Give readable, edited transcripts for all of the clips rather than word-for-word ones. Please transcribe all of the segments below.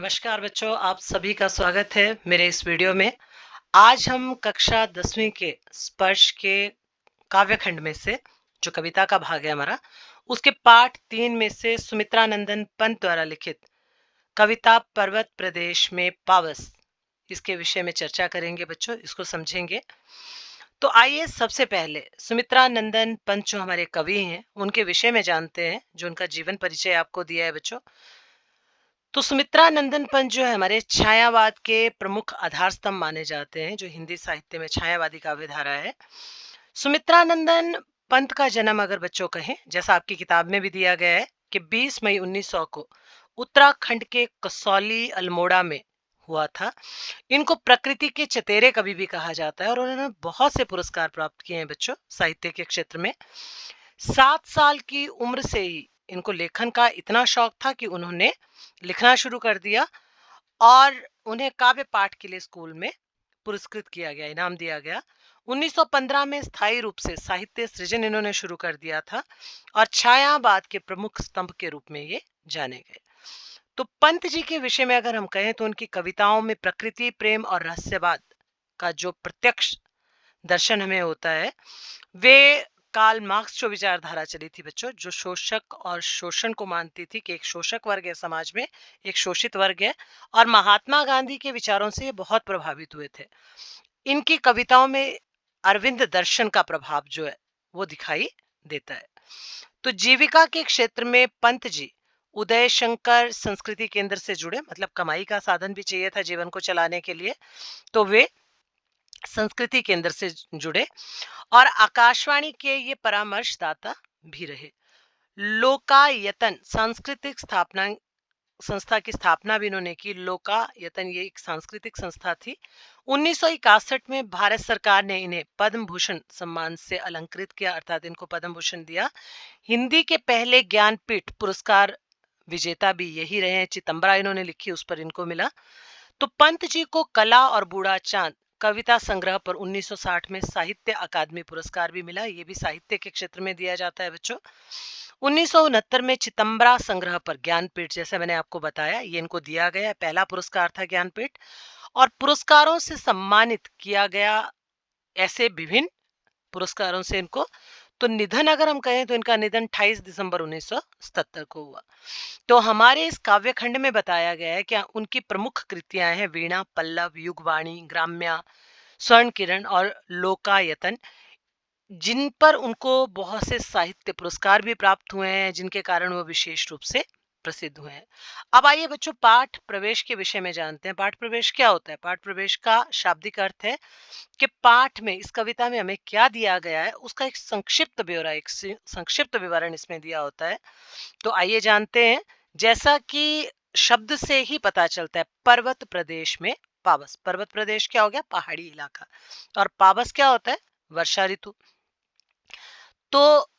नमस्कार बच्चों, आप सभी का स्वागत है मेरे इस वीडियो में। आज हम कक्षा 10वीं के स्पर्श के काव्यखंड में से जो कविता का भाग है हमारा, उसके पाठ 3 में से सुमित्रा नंदन पंत द्वारा लिखित कविता पर्वत प्रदेश में पावस, इसके विषय में चर्चा करेंगे बच्चों, इसको समझेंगे। तो आइए सबसे पहले सुमित्रा नंदन पंत जो हमारे कवि हैं उनके विषय में जानते हैं, जो उनका जीवन परिचय आपको दिया है बच्चों। तो सुमित्रा नंदन पंत जो है हमारे छायावाद के प्रमुख आधार स्तंभ माने जाते हैं, जो हिंदी साहित्य में छायावादी काव्य धारा है। सुमित्रा नंदन पंत का जन्म अगर बच्चों कहें, जैसा आपकी किताब में भी दिया गया है कि 20 मई 1900 को उत्तराखंड के कसौली अल्मोड़ा में हुआ था। इनको प्रकृति के चतेरे कवि भी कहा जाता है और उन्होंने बहुत से पुरस्कार प्राप्त किए हैं बच्चों साहित्य के क्षेत्र में। 7 साल की उम्र से ही इनको लेखन का इतना शौक था कि उन्होंने लिखना शुरू कर दिया और उन्हें काव्य पाठ के लिए स्कूल में पुरस्कृत किया गया, इनाम दिया गया। 1915 में स्थायी रूप से साहित्य सृजन इन्होंने शुरू कर दिया था और छायावाद के प्रमुख स्तंभ के रूप में ये जाने गए। तो पंत जी के विषय में अगर हम कहें तो उनकी कविताओं में प्रकृति प्रेम और रहस्यवाद का जो प्रत्यक्ष दर्शन हमें होता है, वे कार्ल मार्क्स जो विचारधारा चली थी बच्चों, जो शोषक और शोषण को मानती थी कि एक शोषक वर्ग है समाज में, एक शोषित वर्ग है, और महात्मा गांधी के विचारों से ये बहुत प्रभावित हुए थे। इनकी कविताओं में अरविंद दर्शन का प्रभाव जो है वो दिखाई देता है। तो जीविका के क्षेत्र में पंत जी उदय शंकर संस्कृति केंद्र से जुड़े, मतलब कमाई का साधन भी चाहिए था जीवन को चलाने के लिए, तो वे संस्कृति केंद्र से जुड़े और आकाशवाणी के ये परामर्शदाता भी रहे। लोकायतन सांस्कृतिक स्थापना संस्था की स्थापना भी इन्होंने की। लोकायतन ये एक सांस्कृतिक संस्था थी। 1961 में भारत सरकार ने इन्हें पद्म भूषण सम्मान से अलंकृत किया, अर्थात इनको पद्म भूषण दिया। हिंदी के पहले ज्ञानपीठ पुरस्कार विजेता भी यही रहे हैं। चितंबरा इन्होंने लिखी, उस पर इनको मिला। तो पंत जी को कला और बूढ़ा चांद कविता संग्रह पर 1960 में साहित्य अकादमी पुरस्कार भी मिला। ये भी साहित्य के क्षेत्र में दिया जाता है बच्चों। 1969 में चितंबरा संग्रह पर ज्ञानपीठ, जैसे मैंने आपको बताया, ये इनको दिया गया, पहला पुरस्कार था ज्ञानपीठ। और पुरस्कारों से सम्मानित किया गया ऐसे विभिन्न पुरस्कारों से इनको। तो निधन अगर हम कहें तो इनका निधन 28 दिसंबर 1977 को हुआ। तो हमारे इस काव्यखंड में बताया गया है कि उनकी प्रमुख कृतियां हैं वीणा, पल्लव, युगवाणी, ग्राम्या, स्वर्ण किरण और लोकायतन, जिन पर उनको बहुत से साहित्य पुरस्कार भी प्राप्त हुए हैं, जिनके कारण वो विशेष रूप से प्रसिद्ध हुए हैं। अब आइए बच्चों पाठ प्रवेश के विषय में जानते हैं। पाठ प्रवेश क्या होता है? पाठ प्रवेश का शाब्दिक अर्थ है कि पाठ में, इस कविता में हमें क्या दिया गया है उसका एक संक्षिप्त ब्यौरा, एक संक्षिप्त विवरण इसमें दिया होता है। तो आइए जानते हैं। जैसा कि शब्द से ही पता चलता है, पर्वत प्रदेश में पावस। पर्वत प्रदेश क्या हो गया? पहाड़ी इलाका। और पावस क्या होता है? वर्षा ऋतु। तो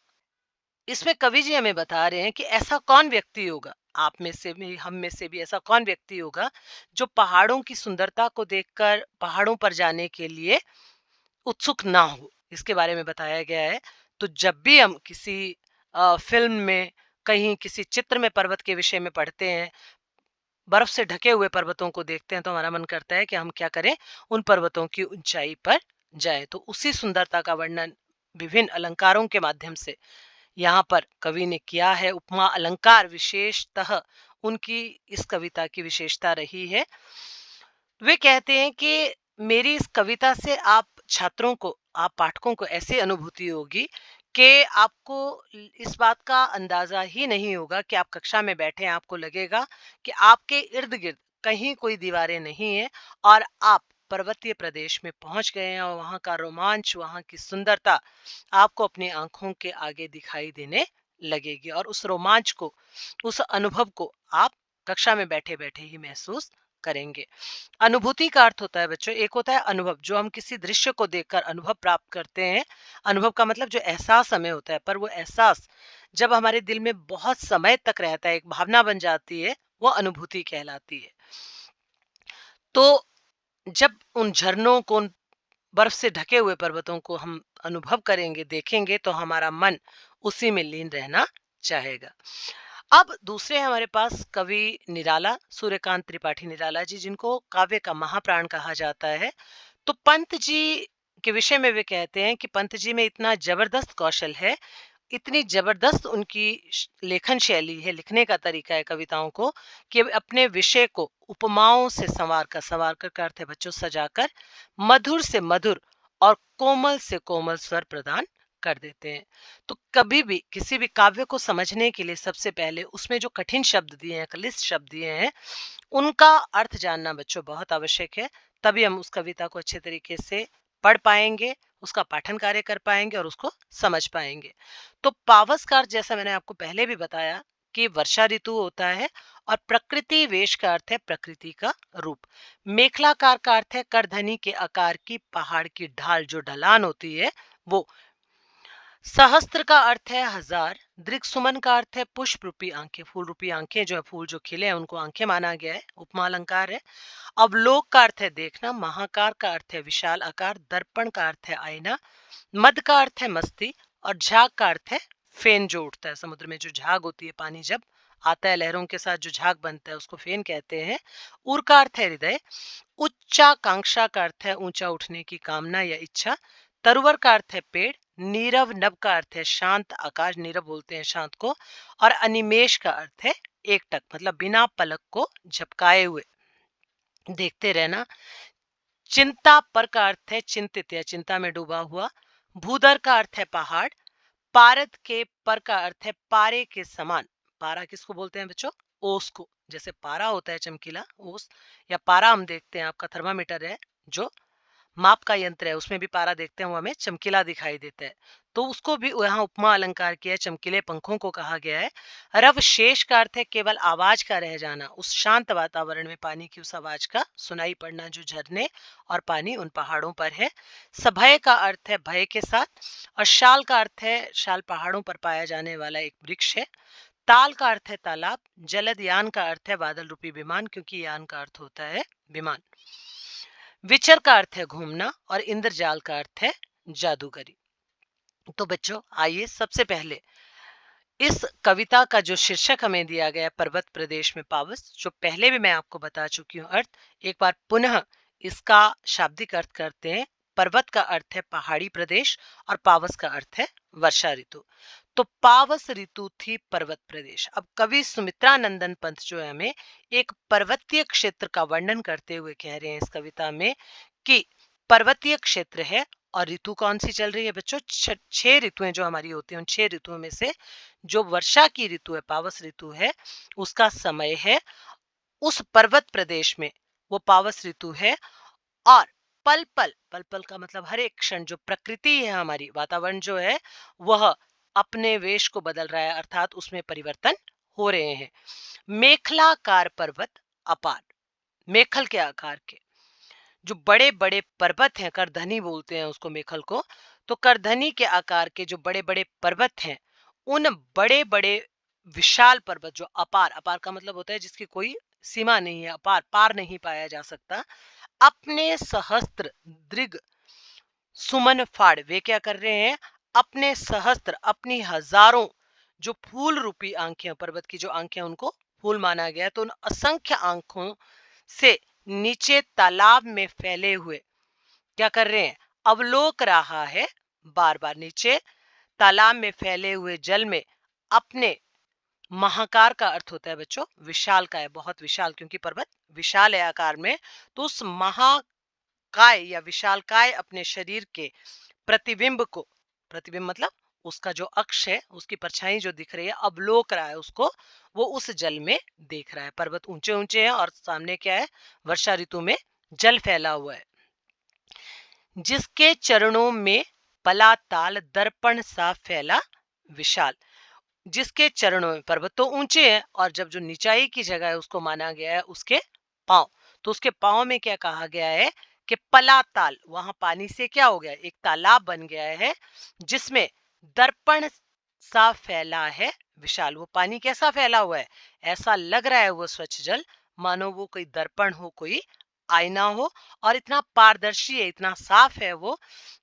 इसमें कवि जी हमें बता रहे हैं कि ऐसा कौन व्यक्ति होगा, आप में से भी हम में से भी ऐसा कौन व्यक्ति होगा जो पहाड़ों की सुंदरता को देखकर पहाड़ों पर जाने के लिए उत्सुक ना हो। इसके बारे में बताया गया है। तो जब भी हम किसी फिल्म में, कहीं किसी चित्र में पर्वत के विषय में पढ़ते हैं, बर्फ से ढके हुए पर्वतों को देखते हैं, तो हमारा मन करता है कि हम क्या करें, उन पर्वतों की ऊंचाई पर जाएं। तो उसी सुंदरता का वर्णन विभिन्न अलंकारों के माध्यम से यहाँ पर कवि ने किया है। उपमा अलंकार विशेषतः उनकी इस कविता की विशेषता रही है। वे कहते हैं कि मेरी इस कविता से आप छात्रों को, आप पाठकों को ऐसी अनुभूति होगी कि आपको इस बात का अंदाजा ही नहीं होगा कि आप कक्षा में बैठे हैं। आपको लगेगा कि आपके इर्द गिर्द कहीं कोई दीवारें नहीं है और आप पर्वतीय प्रदेश में पहुंच गए हैं और वहां का रोमांच, वहां की सुंदरता आपको अपनी आंखों के आगे दिखाई देने लगेगी और उस रोमांच को, उस अनुभव को आप कक्षा में बैठे बैठे ही महसूस करेंगे। अनुभूति का अर्थ होता है बच्चों, एक होता है अनुभव, जो हम किसी दृश्य को देखकर अनुभव प्राप्त करते हैं। अनुभव का मतलब जो एहसास हमें होता है, पर वो एहसास जब हमारे दिल में बहुत समय तक रहता है, एक भावना बन जाती है, वो अनुभूति कहलाती है। तो जब उन झरनों को, उन बर्फ से ढके हुए पर्वतों को हम अनुभव करेंगे, देखेंगे, तो हमारा मन उसी में लीन रहना चाहेगा। अब दूसरे हैं हमारे पास कवि निराला, सूर्यकांत त्रिपाठी निराला जी, जिनको काव्य का महाप्राण कहा जाता है। तो पंत जी के विषय में वे कहते हैं कि पंत जी में इतना जबरदस्त कौशल है, इतनी जबरदस्त उनकी लेखन शैली है, लिखने का तरीका है कविताओं को, कि वे अपने विषय को उपमाओं से संवार कर का अर्थ है बच्चों सजाकर, मधुर से मधुर और कोमल से कोमल स्वर प्रदान कर देते हैं। तो कभी भी किसी भी काव्य को समझने के लिए सबसे पहले उसमें जो कठिन शब्द दिए हैं, क्लिष्ट शब्द दिए हैं, उनका अर्थ जानना बच्चों बहुत आवश्यक है। तभी हम उस कविता को अच्छे तरीके से पढ़ पाएंगे, उसका पाठन कार्य कर पाएंगे और उसको समझ पाएंगे। तो पावस का अर्थ जैसा मैंने आपको पहले भी बताया कि वर्षा ऋतु होता है, और प्रकृति वेश का अर्थ है प्रकृति का रूप। मेखलाकार का अर्थ है करधनी के आकार की पहाड़ की ढाल, जो ढलान होती है वो। सहस्त्र का अर्थ है हजार। दृक् सुमन का अर्थ है पुष्प रूपी आंखें, फूल रूपी आंखें, जो है फूल जो खिले हैं उनको आंखें माना गया है, उपमा अलंकार है। अवलोक का अर्थ है देखना। महाकार का अर्थ है विशाल आकार। दर्पण का अर्थ है आईना। मद का अर्थ है मस्ती। और झाग का अर्थ है फेन जो उठता है समुद्र में, जो झाग होती है, पानी जब आता है लहरों के साथ जो झाग बनता है उसको फेन कहते हैं। उर का अर्थ है हृदय। उच्चाकांक्षा का अर्थ है ऊंचा उठने की कामना या इच्छा। तरुवर का अर्थ है पेड़। नीरव नभ का अर्थ है शांत आकाश, नीरव बोलते हैं शांत को। और अनिमेष का अर्थ है एकटक, मतलब बिना पलक को झपकाए हुए देखते रहना। चिंता पर का अर्थ है चिंतित या चिंता में डूबा हुआ। भूदर का अर्थ है पहाड़। पारद के पर का अर्थ है पारे के समान। पारा किसको बोलते हैं बच्चों? ओस को। जैसे पारा होता है चमकीला ओस, या पारा हम देखते हैं, आपका थर्मामीटर है जो माप का यंत्र है, उसमें भी पारा देखते हैं, वो हमें चमकीला दिखाई देता है। तो उसको भी यहाँ उपमा अलंकार किया है, चमकीले पंखों को कहा गया है। रव शेष का अर्थ है केवल आवाज का रह जाना, उस शांत वातावरण में पानी की उस आवाज का सुनाई पड़ना जो झरने और पानी उन पहाड़ों पर है। सभय का अर्थ है भय के साथ। और शाल का अर्थ है, शाल पहाड़ों पर पाया जाने वाला एक वृक्ष है। ताल का अर्थ है तालाब। जलद यान का अर्थ है बादल रूपी विमान, क्योंकि यान का अर्थ होता है विमान। विचर का अर्थ है घूमना। और इंद्रजाल का अर्थ है जादूगरी। तो बच्चों आइए सबसे पहले इस कविता का जो शीर्षक हमें दिया गया है, पर्वत प्रदेश में पावस, जो पहले भी मैं आपको बता चुकी हूँ अर्थ, एक बार पुनः इसका शाब्दिक अर्थ करते हैं। पर्वत का अर्थ है पहाड़ी प्रदेश और पावस का अर्थ है वर्षा ऋतु। तो पावस ऋतु थी पर्वत प्रदेश। अब कवि सुमित्रा नंदन पंत जो है हमें एक पर्वतीय क्षेत्र का वर्णन करते हुए कह रहे हैं इस कविता में कि पर्वतीय क्षेत्र है, और ऋतु कौन सी चल रही है बच्चों? छह ऋतुएं जो हमारी होती हैं, उन छह ऋतुओं में से जो वर्षा की ऋतु है, पावस ऋतु है, उसका समय है। उस पर्वत प्रदेश में वो पावस ऋतु है। और पल पल, पल पल का मतलब हर एक क्षण, जो प्रकृति है हमारी, वातावरण जो है, वह अपने वेश को बदल रहा है, अर्थात उसमें परिवर्तन हो रहे हैं। मेखलाकार पर्वत अपार, मेखल के आकार के जो बड़े बड़े पर्वत हैं, करधनी बोलते हैं उसको, मेखल को। तो करधनी के आकार के जो बड़े बड़े पर्वत हैं, उन बड़े बड़े विशाल पर्वत जो अपार, अपार का मतलब होता है जिसकी कोई सीमा नहीं है, अपार, पार नहीं पाया जा सकता, अपने सहस्त्र दृग सुमन फाड़, वे क्या कर रहे हैं? अपने सहस्त्र, अपनी हजारों जो फूल रूपी आंखें, पर्वत की जो आंखें, उनको फूल माना गया है, तो उन असंख्य आंखों से नीचे तालाब में फैले हुए क्या कर रहे हैं? अवलोक रहा है बार बार। नीचे तालाब में फैले हुए जल में अपने, महाकार का अर्थ होता है बच्चों विशाल का है, बहुत विशाल, क्योंकि पर्वत विशाल है आकार में। तो उस महाकाय या विशालकाय अपने शरीर के प्रतिबिंब को, प्रतिबिंब मतलब उसका जो अक्ष है, उसकी परछाई जो दिख रही है, अवलोक रहा है उसको, वो उस जल में देख रहा है। पर्वत ऊंचे ऊंचे हैं और सामने क्या है? वर्षा ऋतु में जल फैला हुआ है। जिसके चरणों में पलाताल दर्पण सा फैला विशाल, जिसके चरणों में, पर्वत तो ऊंचे हैं और जब जो निचाई की जगह है उसको माना गया है उसके पांव। तो उसके पांव में क्या कहा गया है कि पलाताल, वहां पानी से क्या हो गया? एक तालाब बन गया है जिसमें दर्पण सा फैला है विशाल। वो पानी कैसा फैला हुआ है? ऐसा लग रहा है वो स्वच्छ जल, मानो वो कोई दर्पण हो, कोई आईना हो। और इतना पारदर्शी है, इतना साफ है वो,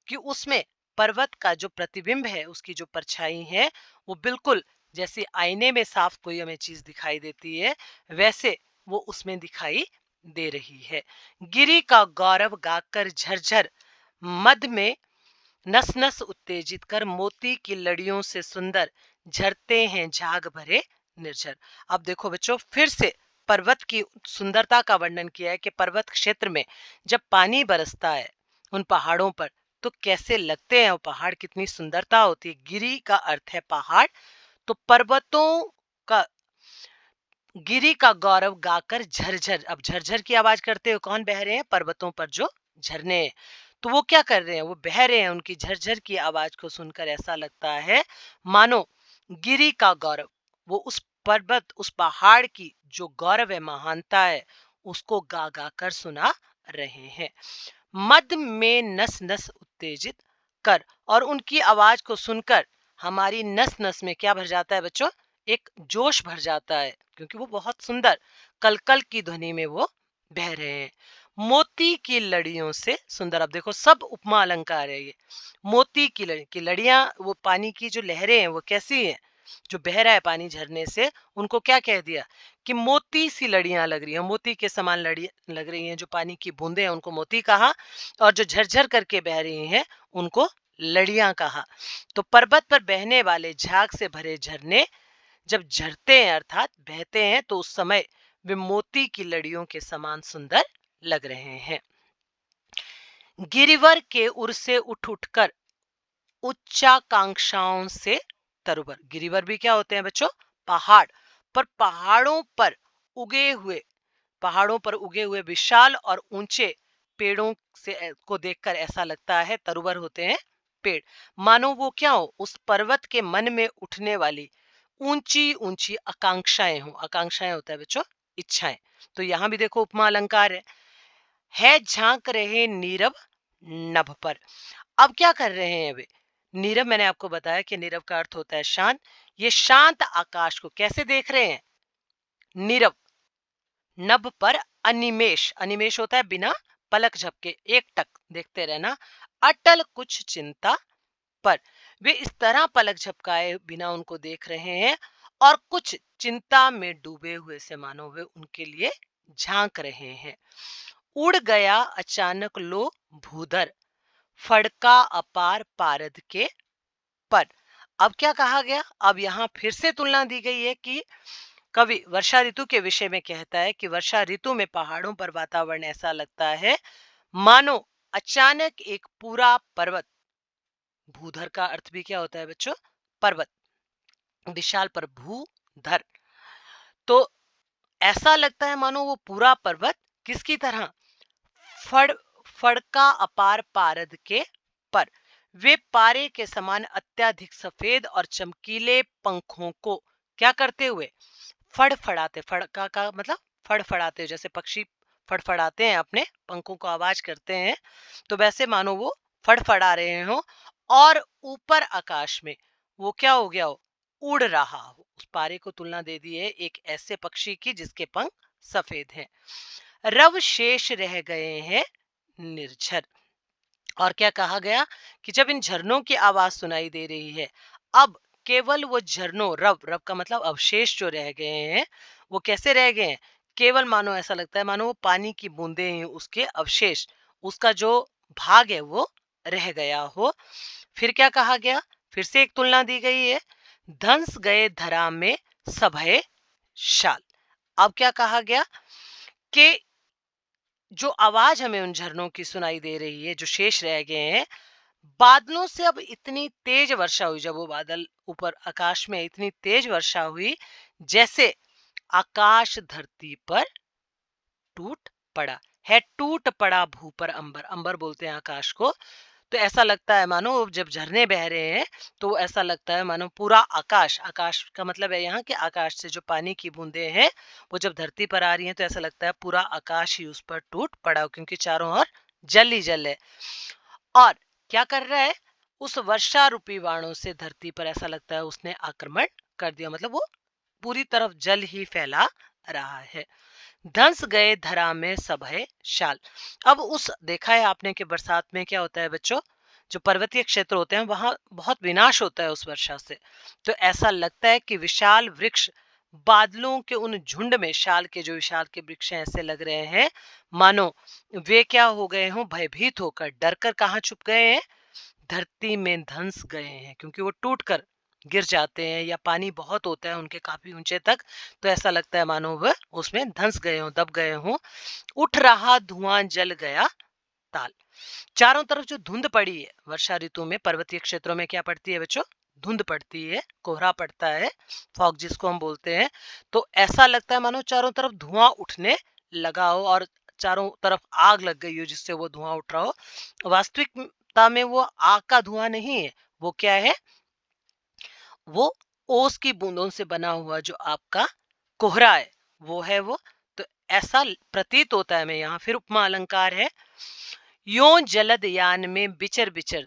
कि उसमें पर्वत का जो प्रतिबिंब है, उसकी जो परछाई है, वो बिल्कुल जैसे आईने में साफ कोई हमें चीज दिखाई देती है, वैसे वो उसमें दिखाई दे रही है। गिरी का गौरव गाकर झरझर मद में नस नस उत्तेजित कर मोती की लड़ियों से सुंदर झरते हैं झाग भरे निर्झर। अब देखो बच्चों, फिर से पर्वत की सुंदरता का वर्णन किया है कि पर्वत क्षेत्र में जब पानी बरसता है उन पहाड़ों पर, तो कैसे लगते हैं वो पहाड़, कितनी सुंदरता होती है। गिरी का अर्थ है पहाड़, तो पर्वतों का गिरी का गौरव गाकर झरझर, अब झरझर की आवाज करते हुए कौन बह रहे हैं? पर्वतों पर जो झरने हैं, तो वो क्या कर रहे हैं? वो बह रहे हैं। उनकी झरझर की आवाज को सुनकर ऐसा लगता है मानो गिरी का गौरव, वो उस पर्वत, उस पहाड़ की जो गौरव है, महानता है, उसको गा गा कर सुना रहे हैं। मद में नस नस उत्तेजित कर, और उनकी आवाज को सुनकर हमारी नस नस में क्या भर जाता है बच्चों? एक जोश भर जाता है, क्योंकि वो बहुत सुंदर कलकल की ध्वनि में वो बह रहे हैं। मोती की लड़ियों से सुंदर, अब देखो सब उपमा अलंकार है ये। मोती की लड़ियां, वो पानी की जो लहरें हैं वो कैसी हैं? जो बह रहा है पानी झरने से, उनको क्या कह दिया कि मोती सी लड़ियां लग रही हैं, मोती के समान लड़ियां लग रही हैं। जो पानी की बूंदे हैं उनको मोती कहा, और जो झरझर करके बह रही हैं उनको लड़ियां कहा। तो पर्वत पर बहने वाले झाग से भरे झरने जब झरते हैं अर्थात बहते हैं, तो उस समय वे मोती की लड़ियों के समान सुंदर लग रहे हैं। गिरिवर के उर से उठ उठकर उच्चाकांक्षाओं से तरुवर, गिरिवर भी क्या होते हैं बच्चों? पहाड़। पर पहाड़ों पर उगे हुए विशाल और ऊंचे पेड़ों से को देखकर ऐसा लगता है, तरुवर होते हैं पेड़, मानो वो क्या हो? उस पर्वत के मन में उठने वाली ऊंची ऊंची आकांक्षाएं हो। आकांक्षाएं होता है बच्चों इच्छाएं। तो यहाँ भी देखो उपमा अलंकार है झांक रहे नीरव नभ पर। अब क्या कर रहे हैं वे? नीरव, मैंने आपको बताया कि नीरव का अर्थ होता है शांत। ये शांत आकाश को कैसे देख रहे हैं? नीरव। नभ पर अनिमेष, अनिमेष होता है बिना पलक झपके, एक टक देखते रहना। अटल कुछ चिंता पर, वे इस तरह पलक झपकाए बिना उनको देख रहे हैं, और कुछ चिंता में डूबे हुए से मानो वे उनके लिए झांक रहे हैं। उड़ गया अचानक लो भूधर, फड़का अपार पारद के पर। अब क्या कहा गया? अब यहाँ फिर से तुलना दी गई है कि कवि वर्षा ऋतु के विषय में कहता है कि वर्षा ऋतु में पहाड़ों पर वातावरण ऐसा लगता है मानो अचानक एक पूरा पर्वत, भूधर का अर्थ भी क्या होता है बच्चों? पर्वत। विशाल पर भूधर, तो ऐसा लगता है मानो वो पूरा पर्वत किसकी तरह? फड़ फड़का अपार पारद के पर, वे पारे के समान अत्यधिक सफेद और चमकीले पंखों को क्या करते हुए? फड़फड़ाते, फड़का का मतलब फड़फड़ाते, जैसे पक्षी फड़फड़ाते हैं अपने पंखों को, आवाज करते हैं, तो वैसे मानो वो फड़फड़ा रहे हो। और ऊपर आकाश में वो क्या हो गया हो? उड़ रहा हो। उस पारे को तुलना दे दी है एक ऐसे पक्षी की जिसके पंख सफेद हैं। रव शेष रह गए हैं निर्झर। और क्या कहा गया कि जब इन झरनों की आवाज सुनाई दे रही है, अब केवल वो झरनों, रव, रव का मतलब अवशेष जो रह गए हैं, वो कैसे रह गए हैं? केवल मानो ऐसा लगता है मानो वो पानी की बूंदे हैं, उसके अवशेष, उसका जो भाग है वो रह गया हो। फिर क्या कहा गया? फिर से एक तुलना दी गई है, धंस गए धरा में सभय शाल। अब क्या कहा गया कि जो आवाज हमें उन झरनों की सुनाई दे रही है, जो शेष रह गए हैं, बादलों से अब इतनी तेज वर्षा हुई, जब वो बादल ऊपर आकाश में इतनी तेज वर्षा हुई, जैसे आकाश धरती पर टूट पड़ा है। टूट पड़ा भू पर अंबर, अंबर बोलते हैं आकाश को। तो ऐसा लगता है मानो जब झरने बह रहे हैं, तो ऐसा लगता है मानो पूरा आकाश, आकाश का मतलब है यहाँ कि आकाश से जो पानी की बूंदें हैं वो जब धरती पर आ रही हैं, तो ऐसा लगता है पूरा आकाश ही उस पर टूट पड़ा, क्योंकि चारों ओर जल ही जल है। और क्या कर रहा है? उस वर्षा रूपी बाणों से धरती पर ऐसा लगता है उसने आक्रमण कर दिया, मतलब वो पूरी तरफ जल ही फैला रहा है। धंस गए धरा में सभय शाल। अब उस देखा है आपने कि बरसात में क्या होता है बच्चों? जो पर्वतीय क्षेत्र होते हैं वहां बहुत विनाश होता है उस वर्षा से। तो ऐसा लगता है कि विशाल वृक्ष बादलों के उन झुंड में, शाल के जो विशाल के वृक्ष हैं, ऐसे लग रहे हैं मानो वे क्या हो गए हों, भयभीत होकर डर कर कहाँ छुप गए हैं, धरती में धंस गए हैं, क्योंकि वो टूट कर गिर जाते हैं या पानी बहुत होता है उनके काफी ऊंचे तक, तो ऐसा लगता है मानो वह उसमें धंस गए हों, दब गए हों। उठ रहा धुआं जल गया ताल। चारों तरफ जो धुंध पड़ी है वर्षा ऋतु में, पर्वतीय क्षेत्रों में क्या पड़ती है बच्चों, धुंध पड़ती है, कोहरा पड़ता है, फॉग जिसको हम बोलते हैं। तो ऐसा लगता है मानो चारों तरफ धुआं उठने लगा हो और चारों तरफ आग लग गई हो जिससे वो धुआं उठ रहा हो। वास्तविकता में वो आग का धुआं नहीं है, वो क्या है, वो ओस की बूंदों से बना हुआ जो आपका कोहरा है, वो है वो। तो ऐसा प्रतीत होता है। मैं यहाँ फिर उपमा अलंकार है। यों जलद यान में बिचर बिचर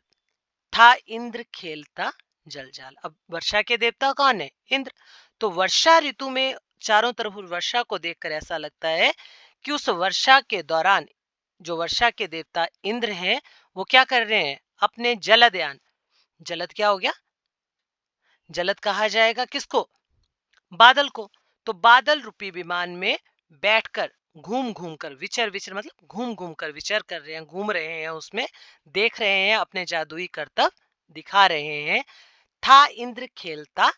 था इंद्र खेलता जल जाल। अब वर्षा के देवता कौन है, इंद्र। तो वर्षा ऋतु में चारों तरफ वर्षा को देखकर ऐसा लगता है कि उस वर्षा के दौरान जो वर्षा के देवता इंद्र हैं वो क्या कर रहे हैं, अपने जलद यान, जलद क्या हो गया, जलद कहा जाएगा किसको, बादल को। तो बादल रूपी विमान में बैठकर घूम घूम कर, विचर विचर मतलब घूम घूम कर, विचर कर रहे हैं, घूम रहे हैं उसमें, देख रहे हैं, अपने जादुई करतब दिखा रहे हैं। था इंद्र खेलता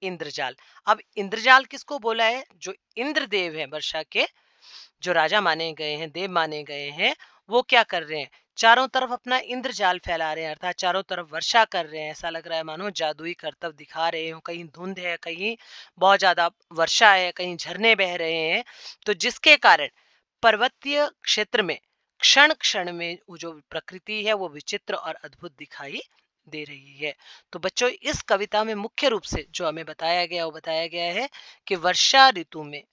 इंद्रजाल। अब इंद्रजाल किसको बोला है, जो इंद्रदेव है वर्षा के, जो राजा माने गए हैं, देव माने गए हैं, वो क्या कर रहे हैं, चारों तरफ अपना इंद्रजाल फैला रहे हैं, अर्थात चारों तरफ वर्षा कर रहे हैं। ऐसा लग रहा है मानो जादुई करतब दिखा रहे हो, कहीं धुंध है, कहीं बहुत ज्यादा वर्षा है, कहीं झरने बह रहे हैं। तो जिसके कारण पर्वतीय क्षेत्र में क्षण क्षण में वो जो प्रकृति है वो विचित्र और अद्भुत दिखाई दे रही है। तो बच्चों इस कविता में मुख्य रूप से जो हमें बताया गया वो बताया गया है कि वर्षा ऋतु में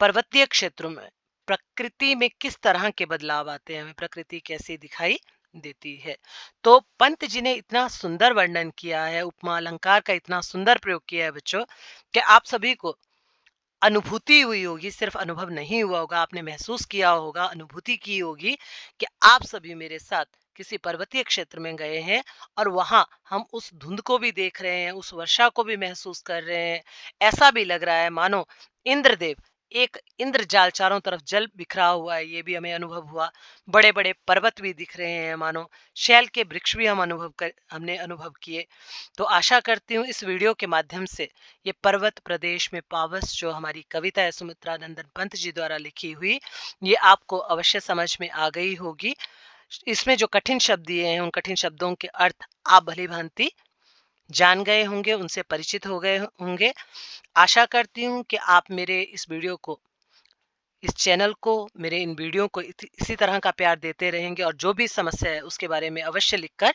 पर्वतीय क्षेत्रों में प्रकृति में किस तरह के बदलाव आते हैं, हमें प्रकृति कैसी दिखाई देती है। तो पंत जी ने इतना सुंदर वर्णन किया है, उपमा अलंकार का इतना सुंदर प्रयोग किया है बच्चों, कि आप सभी को अनुभूति हुई होगी, सिर्फ अनुभव नहीं हुआ होगा, आपने महसूस किया होगा, अनुभूति की होगी कि आप सभी मेरे साथ किसी पर्वतीय क्षेत्र में गए हैं और वहां हम उस धुंध को भी देख रहे हैं, उस वर्षा को भी महसूस कर रहे हैं। ऐसा भी लग रहा है मानो इंद्रदेव, एक इंद्रजाल चारों तरफ जल बिखरा हुआ है, ये भी हमें अनुभव हुआ। बड़े बड़े पर्वत भी दिख रहे हैं, मानो शैल के वृक्ष भी हमने अनुभव किए। तो आशा करती हूँ इस वीडियो के माध्यम से ये पर्वत प्रदेश में पावस जो हमारी कविता है सुमित्रा नंदन पंत जी द्वारा लिखी हुई, ये आपको अवश्य समझ में आ गई होगी। इसमें जो कठिन शब्द दिए हैं उन कठिन शब्दों के अर्थ आप भली भांति जान गए होंगे, उनसे परिचित हो गए होंगे। आशा करती हूँ कि आप मेरे इस वीडियो को, इस चैनल को, मेरे इन वीडियो को इसी तरह का प्यार देते रहेंगे और जो भी समस्या है उसके बारे में अवश्य लिखकर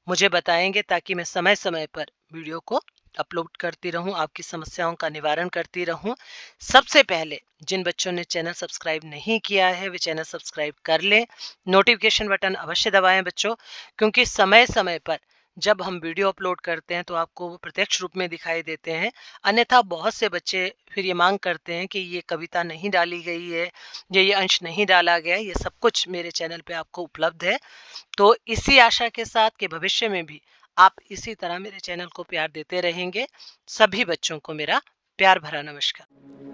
मुझे बताएंगे, ताकि मैं समय समय पर वीडियो को अपलोड करती रहूं, आपकी समस्याओं का निवारण करती रहूं। सबसे पहले जिन बच्चों ने चैनल सब्सक्राइब नहीं किया है वे चैनल सब्सक्राइब कर लें, नोटिफिकेशन बटन अवश्य दबाएं बच्चों, क्योंकि समय समय पर जब हम वीडियो अपलोड करते हैं तो आपको वो प्रत्यक्ष रूप में दिखाई देते हैं। अन्यथा बहुत से बच्चे फिर ये मांग करते हैं कि ये कविता नहीं डाली गई है, ये अंश नहीं डाला गया है। ये सब कुछ मेरे चैनल पे आपको उपलब्ध है। तो इसी आशा के साथ कि भविष्य में भी आप इसी तरह मेरे चैनल को प्यार देते रहेंगे। सभी बच्चों को मेरा प्यार भरा नमस्कार।